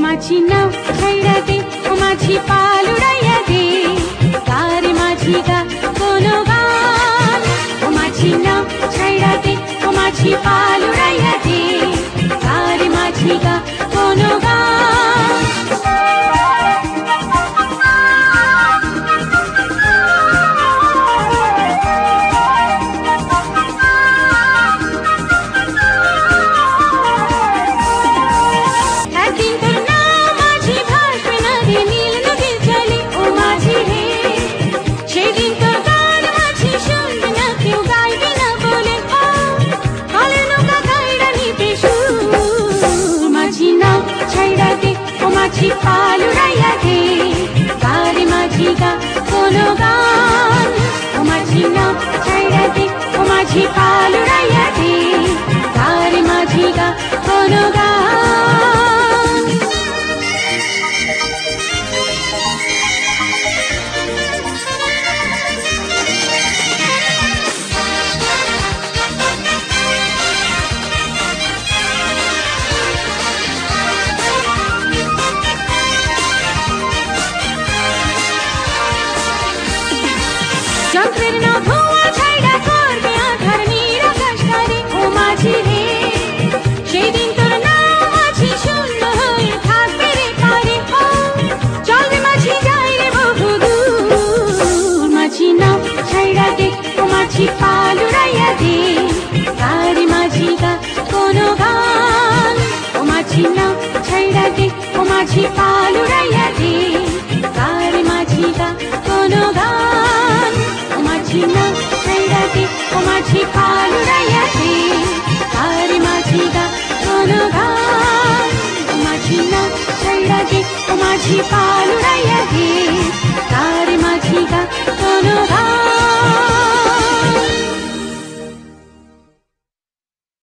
माझी नाव छाइरा दे ओ माझी पाल उड़ाइया दे कार माझी गा कोनो गान ओ माझी नाव छाइरा दे ओ माझी पाल उड़ाइया दे कार माझी गा कोनो गान माझी पाल उड़ाइया दे कार माझी गा कोनो गान ओ माझी नाव छाइरा दे ओ माझी पाल उड़ाइया दे कार माझी गा कोनो गान যন্ত্রের না ধোঁয়া ছাইড়া করবে আধার নিরাকাশ করে ও মাঝি রে সেই দিন তোর নাম মাঝি শূন্য হয়ে থাকবে রে পারে চলবে মাঝি যাই রে বহুদূর মাঝি নাও ছাইড়া দে ও মাঝি পাল উড়াইয়া দে কার মাঝি গা কোনো গান ও মাঝি নাও ছাইড়া দে ও মাঝি পাল উড়াইয়া দে কার মাঝি গা কোনো গান माझी नाव छाइरा दे ओ माझी पाल उड़ाइया दे कार माझी गा कोनो गान माझी नाव छाइरा दे ओ माझी पाल उड़ाइया दे